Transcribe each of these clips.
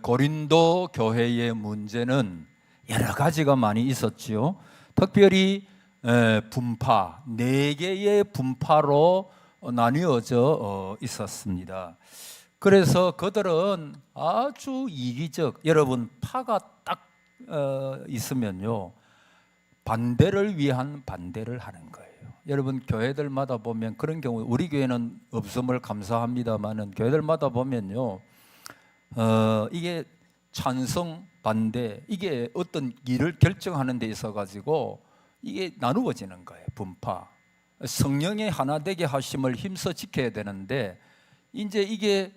고린도 교회의 문제는 여러 가지가 많이 있었지요. 특별히 분파, 네 개의 분파로 나뉘어져 있었습니다. 그래서 그들은 아주 이기적, 여러분 파가 딱 있으면요 반대를 위한 반대를 하는 거예요. 여러분 교회들마다 보면 그런 경우, 우리 교회는 없음을 감사합니다만은 교회들마다 보면요 이게 찬성 반대, 이게 어떤 일을 결정하는 데 있어 가지고 이게 나누어지는 거예요. 분파, 성령의 하나 되게 하심을 힘써 지켜야 되는데 이제 이게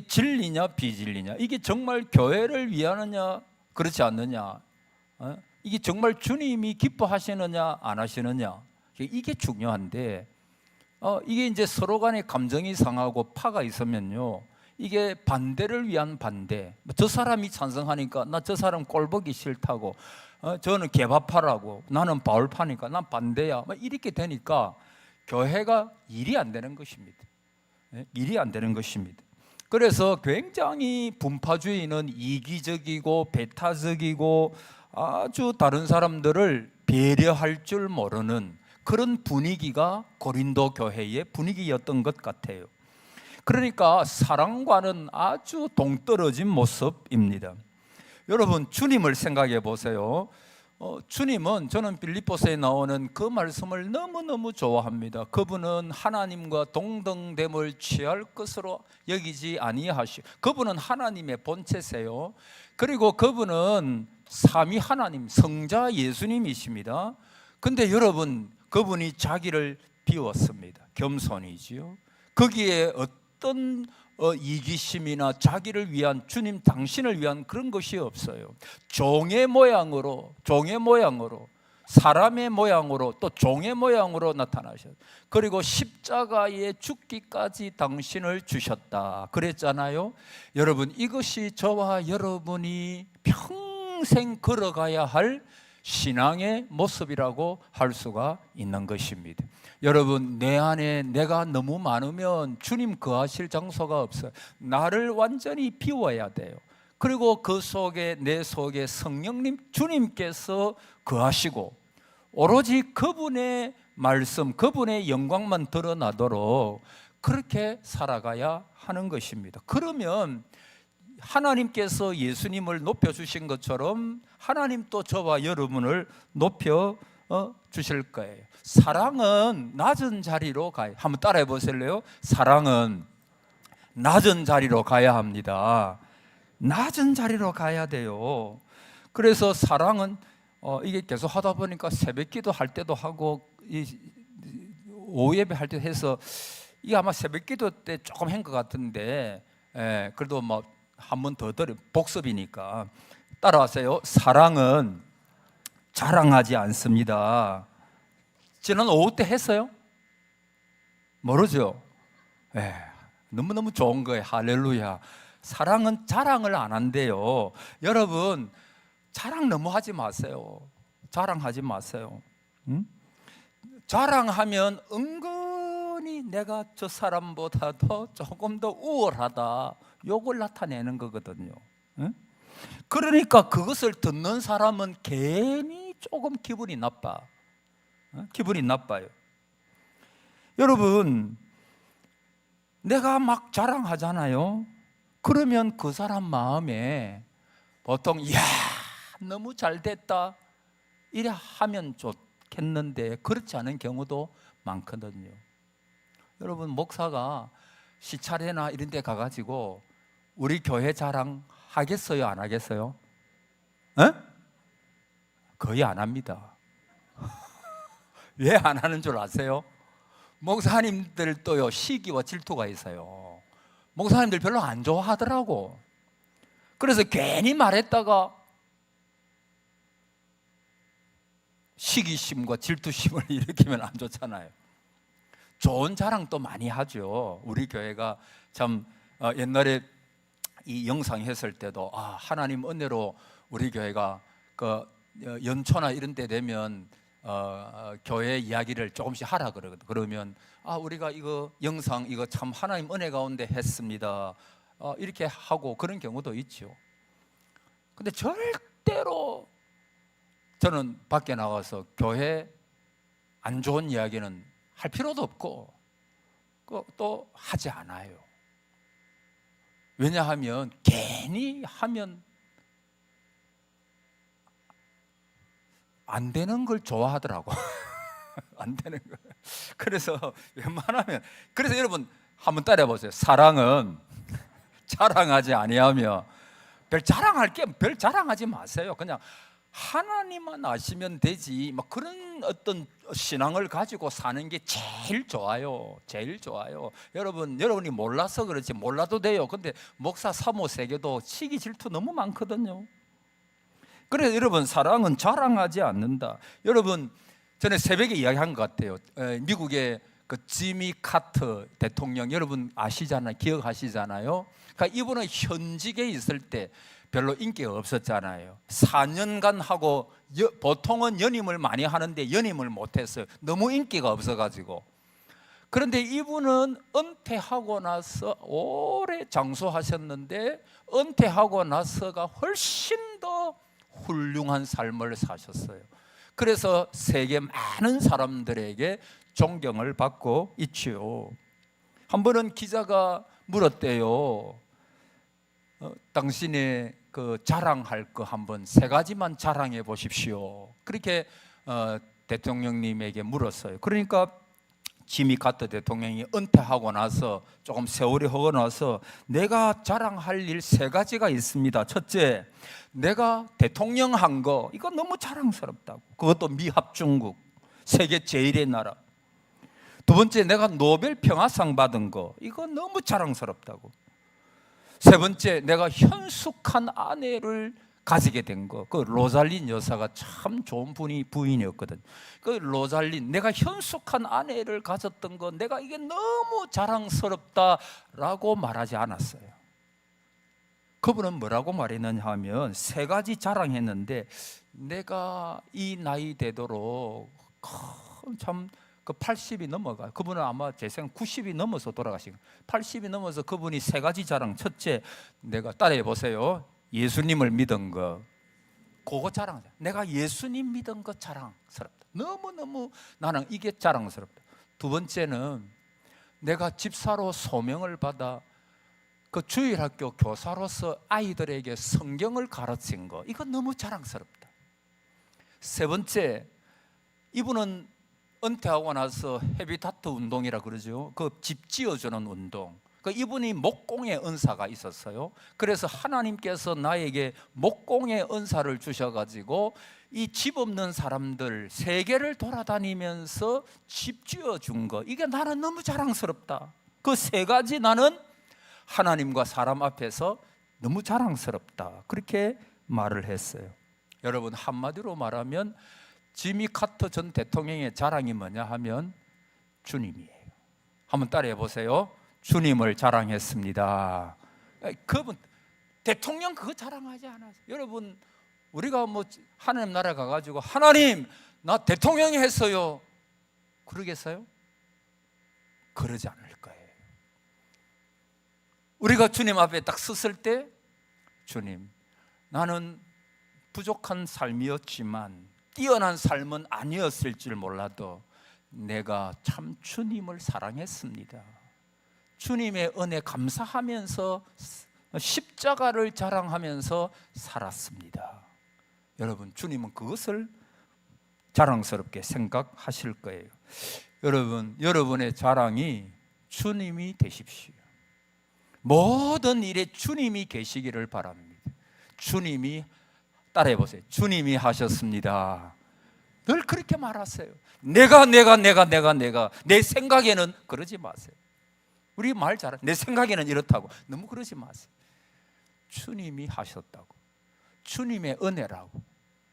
진리냐 비진리냐, 이게 정말 교회를 위하느냐 그렇지 않느냐, 이게 정말 주님이 기뻐하시느냐 안 하시느냐, 이게 중요한데 이게 이제 서로 간에 감정이 상하고 파가 있으면요 이게 반대를 위한 반대, 저 사람이 찬성하니까 나 저 사람 꼴보기 싫다고, 저는 개파파라고, 나는 바울파니까 난 반대야, 이렇게 되니까 교회가 일이 안 되는 것입니다. 일이 안 되는 것입니다. 그래서 굉장히 분파주의는 이기적이고 배타적이고 아주 다른 사람들을 배려할 줄 모르는 그런 분위기가 고린도 교회의 분위기였던 것 같아요. 그러니까 사랑과는 아주 동떨어진 모습입니다. 여러분 주님을 생각해 보세요. 주님은, 저는 빌립보서에 나오는 그 말씀을 너무너무 좋아합니다. 그분은 하나님과 동등됨을 취할 것으로 여기지 아니하시오. 그분은 하나님의 본체세요. 그리고 그분은 삼위 하나님, 성자 예수님이십니다. 근데 여러분 그분이 자기를 비웠습니다. 겸손이지요. 거기에 어떤 이기심이나 자기를 위한, 주님 당신을 위한 그런 것이 없어요. 종의 모양으로 사람의 모양으로 또 종의 모양으로 나타나셨어요. 그리고 십자가에 죽기까지 당신을 주셨다 그랬잖아요. 여러분 이것이 저와 여러분이 평생 걸어가야 할 신앙의 모습이라고 할 수가 있는 것입니다. 여러분 내 안에 내가 너무 많으면 주님 거하실 장소가 없어요. 나를 완전히 비워야 돼요. 그리고 그 속에, 내 속에 성령님 주님께서 거하시고 오로지 그분의 말씀, 그분의 영광만 드러나도록 그렇게 살아가야 하는 것입니다. 그러면 하나님께서 예수님을 높여주신 것처럼 하나님 또 저와 여러분을 높여 주실 거예요. 사랑은 낮은 자리로 가요. 한번 따라해 보실래요? 사랑은 낮은 자리로 가야 합니다. 낮은 자리로 가야 돼요. 그래서 사랑은 이게 계속 하다 보니까 새벽기도 할 때도 하고 오후 예배 할 때도 해서 이게 아마 새벽기도 때 조금 한 것 같은데, 그래도 뭐 한 번 더 들어, 복습이니까 따라하세요. 사랑은 자랑하지 않습니다. 지난 오후 때 했어요? 모르죠? 너무너무 좋은 거예요. 할렐루야. 사랑은 자랑을 안 한대요. 여러분 자랑 너무 하지 마세요. 자랑하지 마세요. 자랑하면 은근히 내가 저 사람보다도 조금 더 우월하다, 요걸 나타내는 거거든요. 그러니까 그것을 듣는 사람은 괜히 조금 기분이 나빠. 기분이 나빠요. 여러분 내가 막 자랑하잖아요. 그러면 그 사람 마음에 보통 이야 너무 잘 됐다 이래 하면 좋겠는데 그렇지 않은 경우도 많거든요. 여러분 목사가 시찰회나 이런 데 가가지고 우리 교회 자랑 하겠어요 안 하겠어요? 거의 안 합니다. 왜 안 하는 줄 아세요? 목사님들도요 시기와 질투가 있어요. 목사님들 별로 안 좋아하더라고. 그래서 괜히 말했다가 시기심과 질투심을 일으키면 안 좋잖아요. 좋은 자랑도 많이 하죠. 우리 교회가 참 옛날에 이 영상 했을 때도 하나님 은혜로 우리 교회가 그 연초나 이런 때 되면 교회 이야기를 조금씩 하라 그러거든. 그러면 우리가 이거 영상 이거 참 하나님 은혜 가운데 했습니다. 이렇게 하고 그런 경우도 있죠. 근데 절대로 저는 밖에 나가서 교회 안 좋은 이야기는 할 필요도 없고 또 하지 않아요. 왜냐하면 괜히 하면 안 되는 걸 좋아하더라고. 안 되는 거. 그래서 웬만하면, 그래서 여러분 한번 따라해 보세요. 사랑은 자랑하지 아니하며, 별 자랑할 게 별 자랑하지 마세요. 그냥 하나님만 아시면 되지. 막 그런 어떤 신앙을 가지고 사는 게 제일 좋아요. 제일 좋아요. 여러분이 몰라서 그렇지, 몰라도 돼요. 근데 목사 사모 세계도 시기 질투 너무 많거든요. 그래서 여러분, 사랑은 자랑하지 않는다. 여러분, 전에 새벽에 이야기한 것 같아요. 미국의 그 지미 카터 대통령, 여러분 아시잖아요. 기억하시잖아요. 그러니까 이분은 현직에 있을 때 별로 인기가 없었잖아요. 4년간 하고 보통은 연임을 많이 하는데 연임을 못했어요. 너무 인기가 없어가지고. 그런데 이분은 은퇴하고 나서 오래 장수하셨는데 은퇴하고 나서가 훨씬 더 훌륭한 삶을 사셨어요. 그래서 세계 많은 사람들에게 존경을 받고 있지요. 한 번은 기자가 물었대요. 당신의 그 자랑할 거 한번 3가지만 자랑해 보십시오. 그렇게 대통령님에게 물었어요. 그러니까 지미 카터 대통령이 은퇴하고 나서 조금 세월이 흐르고 나서 내가 자랑할 일 3가지가 있습니다. 첫째, 내가 대통령 한 거, 이거 너무 자랑스럽다고. 그것도 미합 중국, 세계 제일의 나라. 두 번째, 내가 노벨 평화상 받은 거, 이거 너무 자랑스럽다고. 세 번째, 내가 현숙한 아내를 가지게 된 거. 그 로잘린 여사가 참 좋은 부인이었거든. 그 로잘린, 내가 현숙한 아내를 가졌던 거, 내가 이게 너무 자랑스럽다라고 말하지 않았어요. 그분은 뭐라고 말했느냐 하면 3가지 자랑했는데, 내가 이 나이 되도록 참 그 80이 넘어가. 그분은 아마 제 생각 90이 넘어서 돌아가신 거예요. 80이 넘어서 그분이 3가지 자랑. 첫째, 내가 따라해 보세요. 예수님을 믿은 거, 그거 자랑하자. 내가 예수님 믿은 거 자랑스럽다. 너무너무 나는 이게 자랑스럽다. 두 번째는 내가 집사로 소명을 받아 그 주일학교 교사로서 아이들에게 성경을 가르친 거, 이거 너무 자랑스럽다. 세 번째, 이분은 은퇴하고 나서 헤비타트 운동이라 그러죠. 그 집 지어주는 운동. 그 이분이 목공의 은사가 있었어요. 그래서 하나님께서 나에게 목공의 은사를 주셔가지고 이 집 없는 사람들 세계를 돌아다니면서 집 지어준 거, 이게 나는 너무 자랑스럽다. 그 3가지 나는 하나님과 사람 앞에서 너무 자랑스럽다. 그렇게 말을 했어요. 여러분, 한마디로 말하면 지미 카터 전 대통령의 자랑이 뭐냐 하면 주님이에요. 한번 따라해 보세요. 주님을 자랑했습니다. 그분 대통령 그거 자랑하지 않았어요. 여러분, 우리가 뭐 하나님 나라 가가지고 하나님 나 대통령이 했어요, 그러겠어요? 그러지 않을 거예요. 우리가 주님 앞에 딱 섰을 때, 주님, 나는 부족한 삶이었지만 뛰어난 삶은 아니었을 줄 몰라도 내가 참 주님을 사랑했습니다. 주님의 은혜 감사하면서 십자가를 자랑하면서 살았습니다. 여러분, 주님은 그것을 자랑스럽게 생각하실 거예요. 여러분, 여러분의 자랑이 주님이 되십시오. 모든 일에 주님이 계시기를 바랍니다. 주님이, 따라해 보세요. 주님이 하셨습니다. 늘 그렇게 말하세요. 내가 내 생각에는, 그러지 마세요. 우리 말 잘해. 내 생각에는 이렇다고 너무 그러지 마세요. 주님이 하셨다고, 주님의 은혜라고,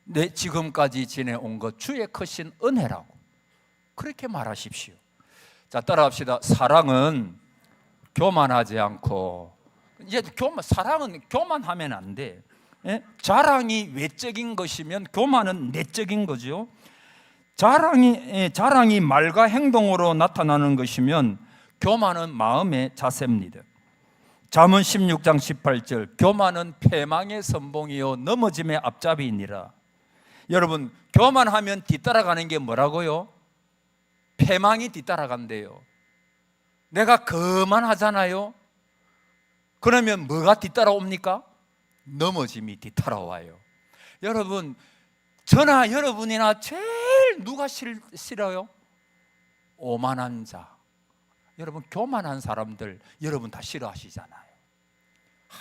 내 지금까지 지내온 것 주의 크신 은혜라고 그렇게 말하십시오. 자, 따라합시다. 사랑은 교만하지 않고, 이제 사랑은 교만하면 안 돼. 예? 자랑이 외적인 것이면 교만은 내적인 거죠. 자랑이 말과 행동으로 나타나는 것이면 교만은 마음의 자세입니다. 잠언 16장 18절 교만은 패망의 선봉이요 넘어짐의 앞잡이니라. 여러분, 교만하면 뒤따라가는 게 뭐라고요? 패망이 뒤따라간대요. 내가 거만하잖아요. 그러면 뭐가 뒤따라옵니까? 넘어짐이 뒤따라와요. 여러분, 저나 여러분이나 제일 누가 싫어요? 오만한 자. 여러분, 교만한 사람들 여러분 다 싫어하시잖아요.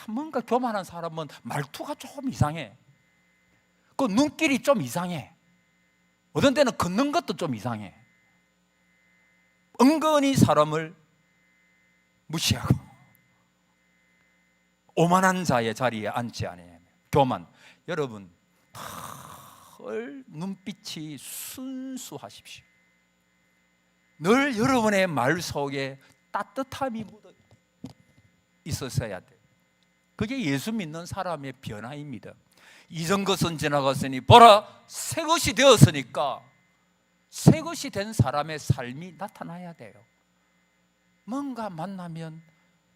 뭔가 교만한 사람은 말투가 좀 이상해. 그 눈길이 좀 이상해. 어떤 때는 걷는 것도 좀 이상해. 은근히 사람을 무시하고 오만한 자의 자리에 앉지 않아요. 교만. 여러분, 늘 눈빛이 순수하십시오. 늘 여러분의 말 속에 따뜻함이 묻어 있었어야 돼요. 그게 예수 믿는 사람의 변화입니다. 이전 것은 지나갔으니 보라 새 것이 되었으니까 새 것이 된 사람의 삶이 나타나야 돼요. 뭔가 만나면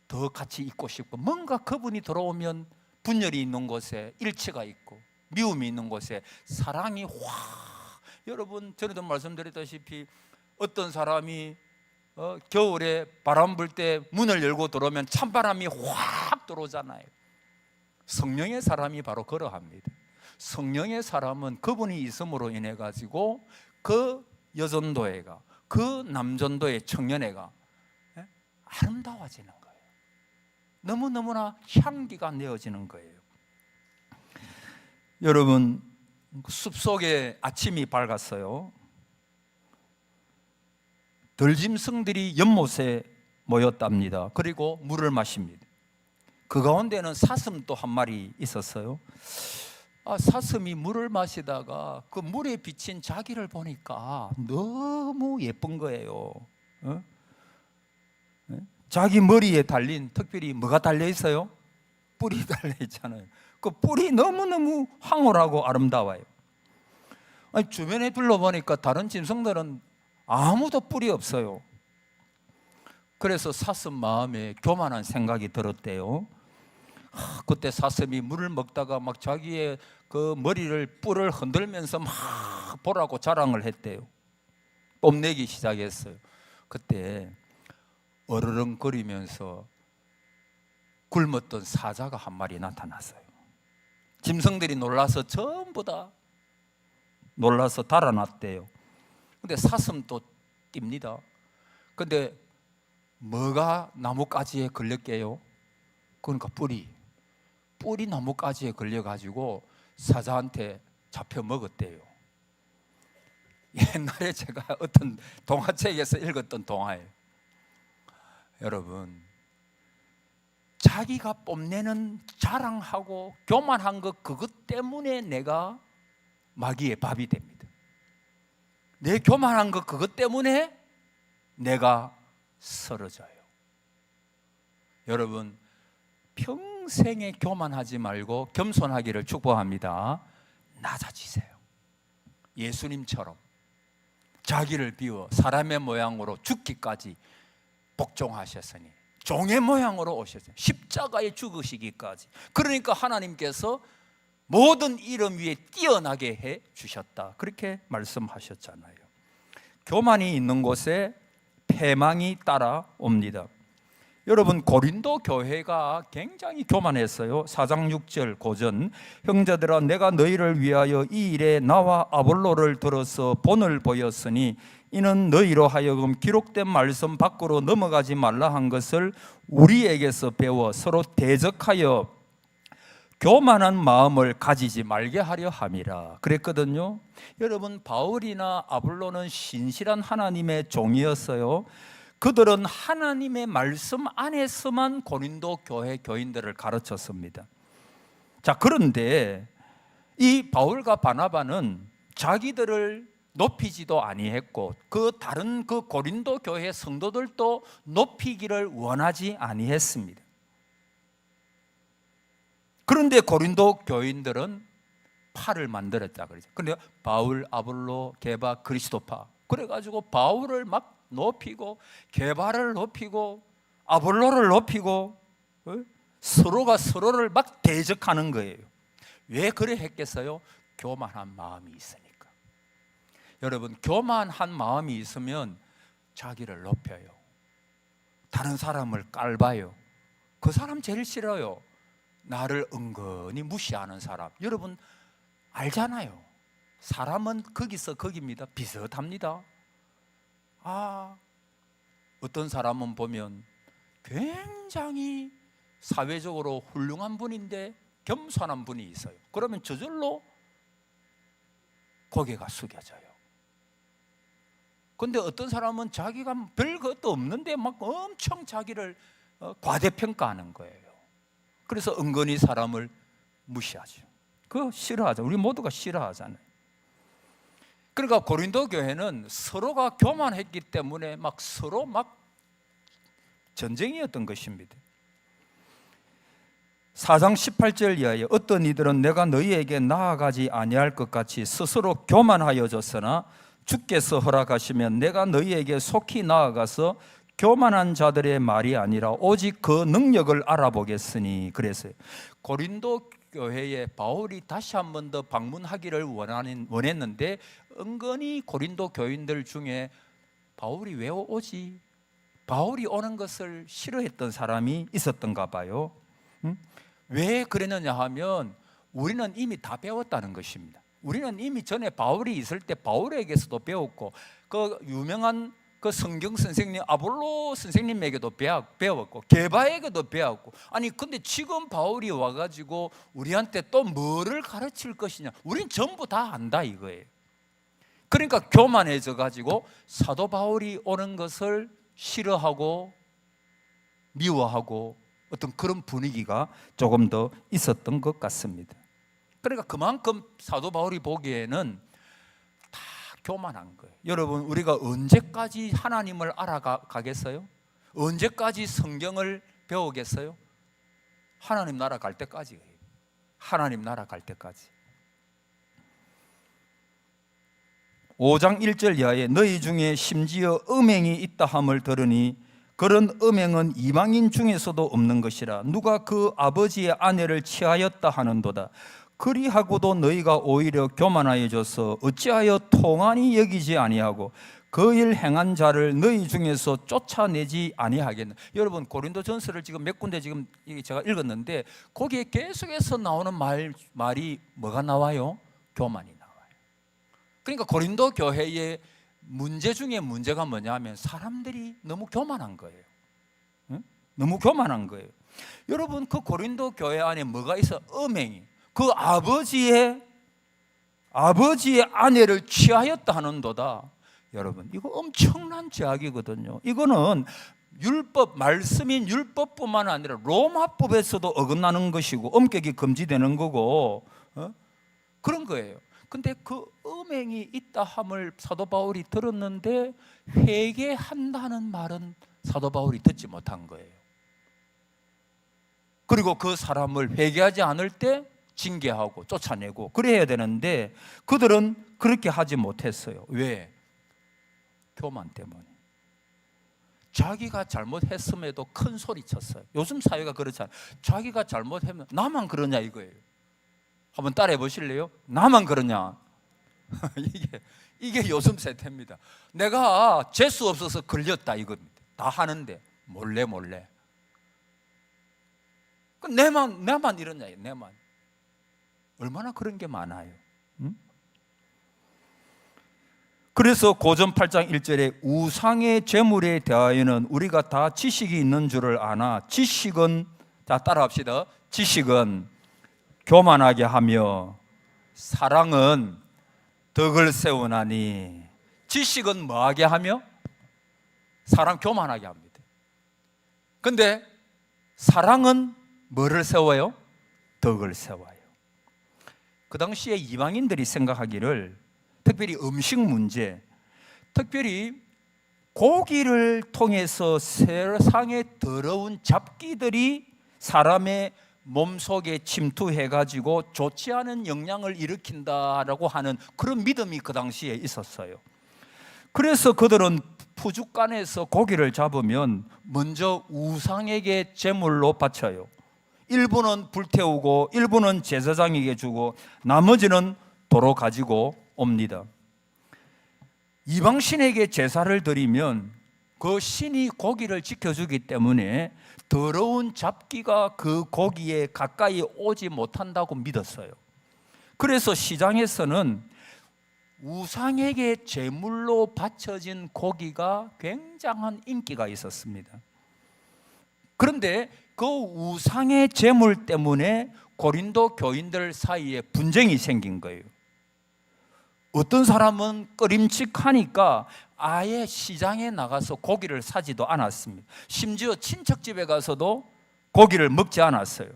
더 같이 있고 싶고, 뭔가 그분이 들어오면 분열이 있는 곳에 일치가 있고 미움이 있는 곳에 사랑이 확. 여러분, 전에도 말씀드렸다시피 어떤 사람이 겨울에 바람 불 때 문을 열고 들어오면 찬바람이 확 들어오잖아요. 성령의 사람이 바로 그러합니다. 성령의 사람은 그분이 있음으로 인해 가지고 그 여전도회가, 그 남전도의 청년회가 아름다워지는 거예요. 너무너무나 향기가 내어지는 거예요. 여러분, 숲속에 아침이 밝았어요. 들짐승들이 연못에 모였답니다. 그리고 물을 마십니다. 그 가운데는 사슴도 한 마리 있었어요. 사슴이 물을 마시다가 그 물에 비친 자기를 보니까 너무 예쁜 거예요. 자기 머리에 달린, 특별히 뭐가 달려 있어요? 뿔이 달려 있잖아요. 그 뿔이 너무너무 황홀하고 아름다워요. 주변에 둘러보니까 다른 짐승들은 아무도 뿔이 없어요. 그래서 사슴 마음에 교만한 생각이 들었대요. 그때 사슴이 물을 먹다가 막 자기의 그 머리를, 뿔을 흔들면서 막 보라고 자랑을 했대요. 뽐내기 시작했어요. 그때 어르렁거리면서 굶었던 사자가 한 마리 나타났어요. 짐승들이 놀라서 전부 다 놀라서 달아났대요. 근데 사슴도 뜁니다. 근데 뭐가 나뭇가지에 걸렸게요? 그러니까 뿔이 나뭇가지에 걸려가지고 사자한테 잡혀 먹었대요. 옛날에 제가 어떤 동화책에서 읽었던 동화예요. 여러분, 자기가 뽐내는 자랑하고 교만한 것, 그것 때문에 내가 마귀의 밥이 됩니다. 내 교만한 것, 그것 때문에 내가 쓰러져요. 여러분, 평생에 교만하지 말고 겸손하기를 축복합니다. 낮아지세요. 예수님처럼 자기를 비워 사람의 모양으로 죽기까지 복종하셨으니 종의 모양으로 오셨어요. 십자가에 죽으시기까지. 그러니까 하나님께서 모든 이름 위에 뛰어나게 해 주셨다, 그렇게 말씀하셨잖아요. 교만이 있는 곳에 패망이 따라옵니다. 여러분, 고린도 교회가 굉장히 교만했어요. 4장 6절 고전, 형제들아 내가 너희를 위하여 이 일에 나와 아볼로를 들어서 본을 보였으니 이는 너희로 하여금 기록된 말씀 밖으로 넘어가지 말라 한 것을 우리에게서 배워 서로 대적하여 교만한 마음을 가지지 말게 하려 함이라 그랬거든요. 여러분, 바울이나 아볼로는 신실한 하나님의 종이었어요. 그들은 하나님의 말씀 안에서만 고린도 교회 교인들을 가르쳤습니다. 자, 그런데 이 바울과 바나바는 자기들을 높이지도 아니했고 그 다른 그 고린도 교회 성도들도 높이기를 원하지 아니했습니다. 그런데 고린도 교인들은 파를 만들었다 그러죠. 그런데 바울, 아볼로, 게바, 그리스도파, 그래가지고 바울을 막 높이고 게바를 높이고 아볼로를 높이고 서로가 서로를 막 대적하는 거예요. 왜 그래 했겠어요? 교만한 마음이 있으니까. 여러분, 교만한 마음이 있으면 자기를 높여요. 다른 사람을 깔봐요. 그 사람 제일 싫어요. 나를 은근히 무시하는 사람. 여러분 알잖아요. 사람은 거기서 거기입니다. 비슷합니다. 어떤 사람은 보면 굉장히 사회적으로 훌륭한 분인데 겸손한 분이 있어요. 그러면 저절로 고개가 숙여져요. 근데 어떤 사람은 자기가 별것도 없는데 막 엄청 자기를 과대평가하는 거예요. 그래서 은근히 사람을 무시하죠. 그거 싫어하죠. 우리 모두가 싫어하잖아요. 그러니까 고린도 교회는 서로가 교만했기 때문에 막 서로 막 전쟁이었던 것입니다. 4장 18절 이하에 어떤 이들은 내가 너희에게 나아가지 아니할 것 같이 스스로 교만하여졌으나 주께서 허락하시면 내가 너희에게 속히 나아가서 교만한 자들의 말이 아니라 오직 그 능력을 알아보겠으니. 그랬어요. 고린도 교회에 바울이 다시 한 번 더 방문하기를 원했는데 은근히 고린도 교인들 중에 바울이 왜 오지? 바울이 오는 것을 싫어했던 사람이 있었던가 봐요. 왜 그랬느냐 하면 우리는 이미 다 배웠다는 것입니다. 우리는 이미 전에 바울이 있을 때 바울에게서도 배웠고 그 유명한 그 성경 선생님 아볼로 선생님에게도 배웠고 게바에게도 배웠고, 아니 근데 지금 바울이 와가지고 우리한테 또 뭐를 가르칠 것이냐, 우린 전부 다 안다 이거예요. 그러니까 교만해져 가지고 사도 바울이 오는 것을 싫어하고 미워하고 어떤 그런 분위기가 조금 더 있었던 것 같습니다. 그러니까 그만큼 사도 바울이 보기에는 다 교만한 거예요. 여러분, 우리가 언제까지 하나님을 알아가겠어요? 언제까지 성경을 배우겠어요? 하나님 나라 갈 때까지예요. 하나님 나라 갈 때까지. 5장 1절 이하에 너희 중에 심지어 음행이 있다 함을 들으니 그런 음행은 이방인 중에서도 없는 것이라. 누가 그 아버지의 아내를 취하였다 하는도다. 그리하고도 너희가 오히려 교만하여져서 어찌하여 통한이 여기지 아니하고 그 일 행한 자를 너희 중에서 쫓아내지 아니하겠나. 여러분, 고린도전서를 지금 몇 군데 지금 제가 읽었는데 거기에 계속해서 나오는 말이 뭐가 나와요? 교만이 나와요. 그러니까 고린도 교회의 문제 중에 문제가 뭐냐면 사람들이 너무 교만한 거예요. 응? 너무 교만한 거예요. 여러분, 그 고린도 교회 안에 뭐가 있어? 음행이. 그 아버지의 아내를 취하였다 하는도다. 여러분, 이거 엄청난 죄악이거든요. 이거는 율법, 말씀인 율법뿐만 아니라 로마법에서도 어긋나는 것이고 엄격히 금지되는 거고 그런 거예요. 근데 그 음행이 있다 함을 사도 바울이 들었는데 회개한다는 말은 사도 바울이 듣지 못한 거예요. 그리고 그 사람을 회개하지 않을 때 징계하고 쫓아내고 그래야 되는데 그들은 그렇게 하지 못했어요. 왜? 교만 때문에. 자기가 잘못했음에도 큰 소리 쳤어요. 요즘 사회가 그렇잖아요. 자기가 잘못하면 나만 그러냐 이거예요. 한번 따라해 보실래요? 나만 그러냐? 이게 요즘 세태입니다. 내가 재수 없어서 걸렸다 이겁니다. 다 하는데 몰래. 내만 이러냐, 내만. 얼마나 그런 게 많아요. 응? 그래서 고전 8장 1절에 우상의 제물에 대하여는 우리가 다 지식이 있는 줄을 아나 지식은, 자 따라합시다. 지식은 교만하게 하며 사랑은 덕을 세우나니. 지식은 뭐하게 하며? 사랑 교만하게 합니다. 근데 사랑은 뭐를 세워요? 덕을 세워요. 그 당시에 이방인들이 생각하기를 특별히 음식 문제, 특별히 고기를 통해서 세상에 더러운 잡기들이 사람의 몸속에 침투해가지고 좋지 않은 영향을 일으킨다라고 하는 그런 믿음이 그 당시에 있었어요. 그래서 그들은 푸죽간에서 고기를 잡으면 먼저 우상에게 제물로 바쳐요. 일부는 불태우고 일부는 제사장에게 주고 나머지는 도로 가지고 옵니다. 이방신에게 제사를 드리면 그 신이 고기를 지켜주기 때문에 더러운 잡기가 그 고기에 가까이 오지 못한다고 믿었어요. 그래서 시장에서는 우상에게 제물로 바쳐진 고기가 굉장한 인기가 있었습니다. 그런데 그 우상의 제물 때문에 고린도 교인들 사이에 분쟁이 생긴 거예요. 어떤 사람은 꺼림칙하니까 아예 시장에 나가서 고기를 사지도 않았습니다. 심지어 친척 집에 가서도 고기를 먹지 않았어요.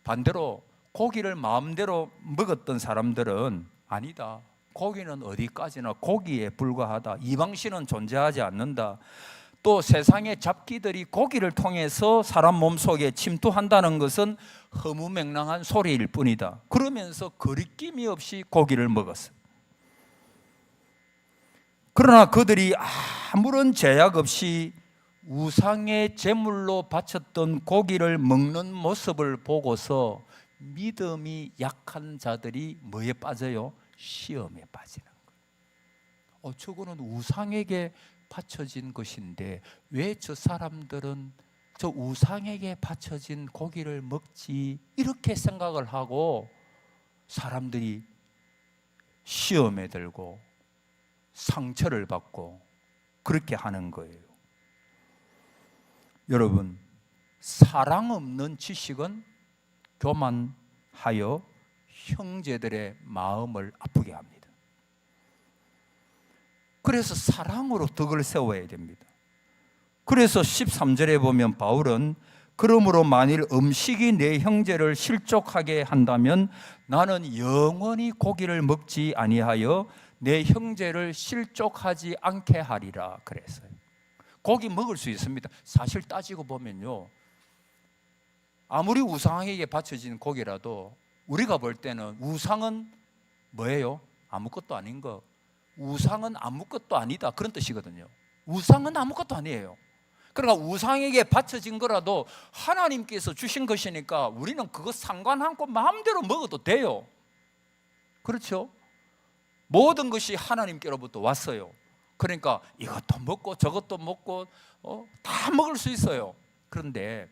반대로 고기를 마음대로 먹었던 사람들은 아니다, 고기는 어디까지나 고기에 불과하다, 이방신은 존재하지 않는다, 또 세상의 잡기들이 고기를 통해서 사람 몸속에 침투한다는 것은 허무맹랑한 소리일 뿐이다, 그러면서 거리낌이 없이 고기를 먹었어요. 그러나 그들이 아무런 제약 없이 우상의 제물로 바쳤던 고기를 먹는 모습을 보고서 믿음이 약한 자들이 뭐에 빠져요? 시험에 빠지는 거예요. 저거는 우상에게 바쳐진 것인데 왜 저 사람들은 저 우상에게 바쳐진 고기를 먹지? 이렇게 생각을 하고 사람들이 시험에 들고 상처를 받고 그렇게 하는 거예요. 여러분, 사랑 없는 지식은 교만하여 형제들의 마음을 아프게 합니다. 그래서 사랑으로 덕을 세워야 됩니다. 그래서 13절에 보면 바울은 그러므로 만일 음식이 내 형제를 실족하게 한다면 나는 영원히 고기를 먹지 아니하여 내 형제를 실족하지 않게 하리라 그랬어요. 고기 먹을 수 있습니다. 사실 따지고 보면요, 아무리 우상에게 바쳐진 고기라도 우리가 볼 때는 우상은 뭐예요? 아무것도 아닌 거. 우상은 아무것도 아니다, 그런 뜻이거든요. 우상은 아무것도 아니에요. 그러니까 우상에게 바쳐진 거라도 하나님께서 주신 것이니까 우리는 그거 상관 않고 마음대로 먹어도 돼요. 그렇죠? 모든 것이 하나님께로부터 왔어요. 그러니까 이것도 먹고 저것도 먹고 다 먹을 수 있어요. 그런데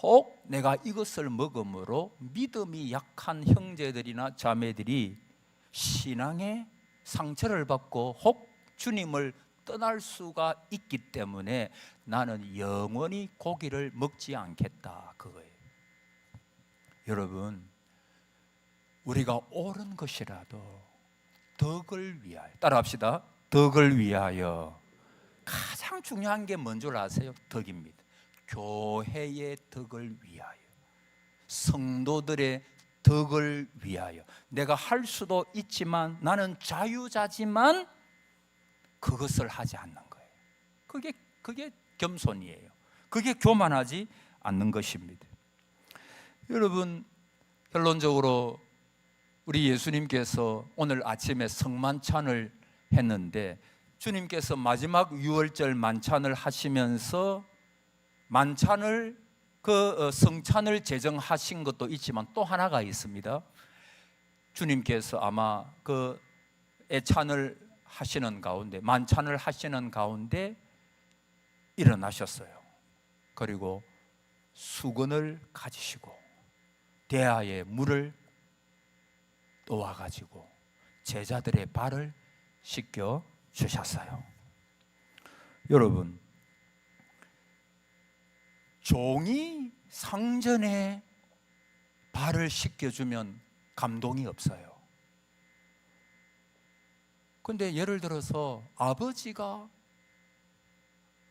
혹 내가 이것을 먹음으로 믿음이 약한 형제들이나 자매들이 신앙에 상처를 받고 혹 주님을 떠날 수가 있기 때문에 나는 영원히 고기를 먹지 않겠다, 그거예요. 여러분, 우리가 옳은 것이라도 덕을 위하여, 따라합시다. 덕을 위하여. 가장 중요한 게 뭔 줄 아세요? 덕입니다. 교회의 덕을 위하여, 성도들의 덕을 위하여. 내가 할 수도 있지만 나는 자유자지만 그것을 하지 않는 거예요. 그게 겸손이에요. 그게 교만하지 않는 것입니다. 여러분, 결론적으로 우리 예수님께서 오늘 아침에 성만찬을 했는데 주님께서 마지막 유월절 만찬을 하시면서 만찬을 성찬을 제정하신 것도 있지만 또 하나가 있습니다. 주님께서 아마 그 애찬을 하시는 가운데, 만찬을 하시는 가운데 일어나셨어요. 그리고 수건을 가지시고 대야에 물을 떠와가지고 제자들의 발을 씻겨 주셨어요. 여러분, 종이 상전에 발을 씻겨주면 감동이 없어요. 근데 예를 들어서 아버지가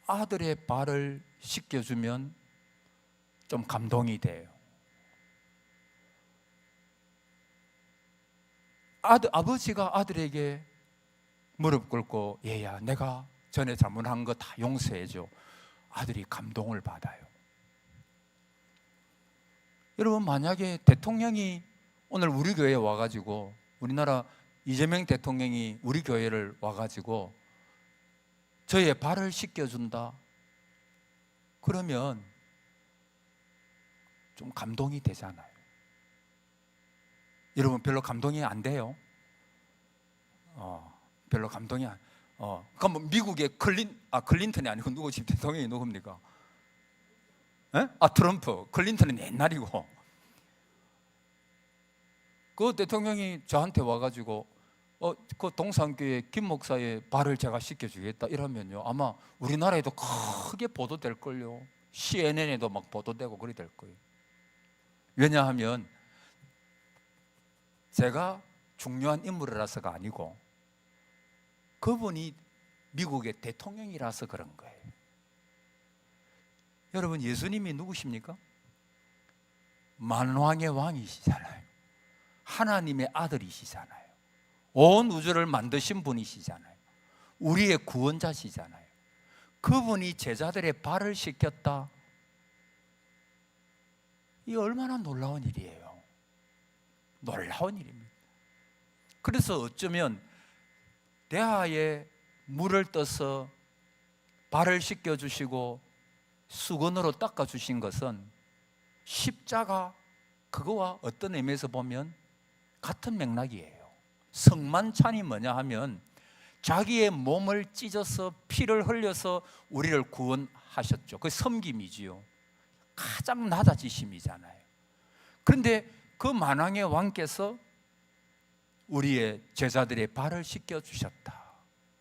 아들의 발을 씻겨주면 좀 감동이 돼요. 아버지가 아들에게 무릎 꿇고 얘야, 내가 전에 잘못한 거 다 용서해줘. 아들이 감동을 받아요. 여러분, 만약에 대통령이 오늘 우리 교회에 와가지고 우리나라 이재명 대통령이 우리 교회를 와가지고 저의 발을 씻겨준다. 그러면 좀 감동이 되잖아요. 여러분 별로 감동이 안 돼요? 별로 감동이 안. 그럼 뭐 미국의 클린턴이 아니고 누구 지금 대통령이 누굽니까? 트럼프. 클린턴은 옛날이고. 그 대통령이 저한테 와가지고 그 동산교회 김 목사의 발을 제가 씻겨주겠다 이러면요, 아마 우리나라에도 크게 보도될 걸요. CNN에도 막 보도되고 그리 될 거예요. 왜냐하면 제가 중요한 인물이라서가 아니고 그분이 미국의 대통령이라서 그런 거예요. 여러분, 예수님이 누구십니까? 만왕의 왕이시잖아요. 하나님의 아들이시잖아요. 온 우주를 만드신 분이시잖아요. 우리의 구원자시잖아요. 그분이 제자들의 발을 씻겼다. 이 얼마나 놀라운 일이에요. 놀라운 일입니다. 그래서 어쩌면 대하에 물을 떠서 발을 씻겨주시고 수건으로 닦아주신 것은 십자가, 그거와 어떤 의미에서 보면 같은 맥락이에요. 성만찬이 뭐냐 하면 자기의 몸을 찢어서 피를 흘려서 우리를 구원하셨죠. 그게 섬김이지요. 가장 낮아지심이잖아요. 그런데 그 만왕의 왕께서 우리의 제자들의 발을 씻겨주셨다.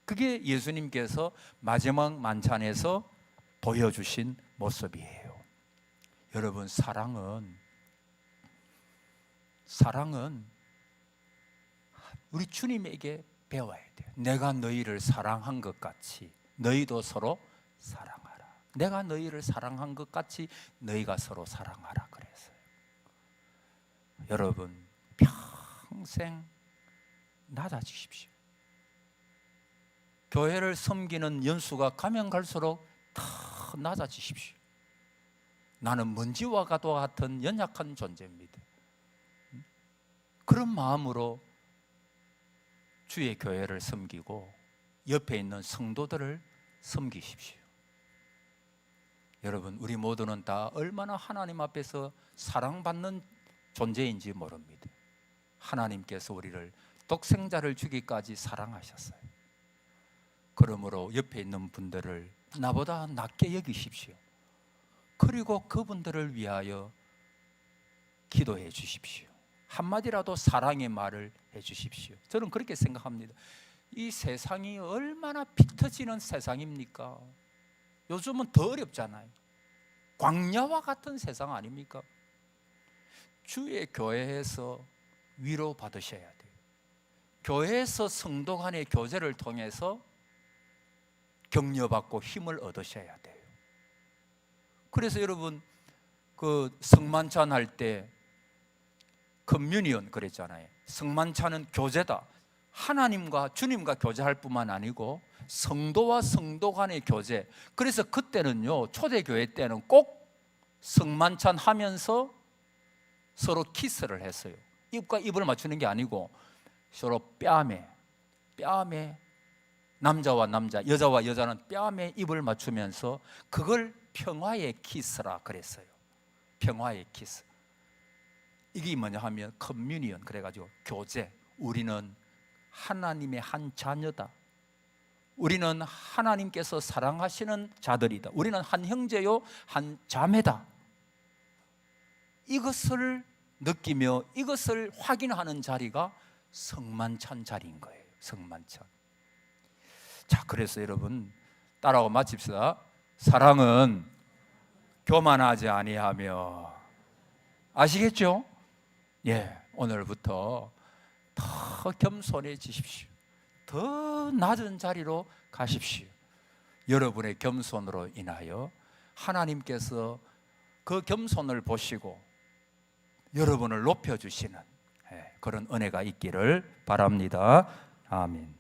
그게 예수님께서 마지막 만찬에서 보여주신 모습이에요. 여러분, 사랑은 우리 주님에게 배워야 돼요. 내가 너희를 사랑한 것 같이 너희도 서로 사랑하라. 내가 너희를 사랑한 것 같이 너희가 서로 사랑하라 그랬어요. 여러분, 평생 낮아지십시오. 교회를 섬기는 연수가 가면 갈수록 더 낮아지십시오. 나는 먼지와 같은 연약한 존재입니다. 그런 마음으로 주의 교회를 섬기고 옆에 있는 성도들을 섬기십시오. 여러분, 우리 모두는 다 얼마나 하나님 앞에서 사랑받는 존재인지 모릅니다. 하나님께서 우리를 독생자를 주기까지 사랑하셨어요. 그러므로 옆에 있는 분들을 나보다 낮게 여기십시오. 그리고 그분들을 위하여 기도해 주십시오. 한마디라도 사랑의 말을 해 주십시오. 저는 그렇게 생각합니다. 이 세상이 얼마나 피 터지는 세상입니까? 요즘은 더 어렵잖아요. 광야와 같은 세상 아닙니까? 주의 교회에서 위로 받으셔야 돼요. 교회에서 성도 간의 교제를 통해서 격려받고 힘을 얻으셔야 돼요. 그래서 여러분, 그 성만찬 할 때 커뮤니언 그랬잖아요. 성만찬은 교제다. 하나님과 주님과 교제할 뿐만 아니고 성도와 성도 간의 교제. 그래서 그때는요, 초대교회 때는 꼭 성만찬 하면서 서로 키스를 했어요. 입과 입을 맞추는 게 아니고 서로 뺨에 남자와 남자, 여자와 여자는 뺨에 입을 맞추면서 그걸 평화의 키스라 그랬어요. 평화의 키스. 이게 뭐냐 하면 커뮤니언, 그래가지고 교제. 우리는 하나님의 한 자녀다. 우리는 하나님께서 사랑하시는 자들이다. 우리는 한 형제요 한 자매다. 이것을 느끼며 이것을 확인하는 자리가 성만찬 자리인 거예요. 성만찬. 자, 그래서 여러분 따라하고 마칩시다. 사랑은 교만하지 아니하며. 아시겠죠? 예, 오늘부터 더 겸손해지십시오. 더 낮은 자리로 가십시오. 여러분의 겸손으로 인하여 하나님께서 그 겸손을 보시고 여러분을 높여주시는 그런 은혜가 있기를 바랍니다. 아멘.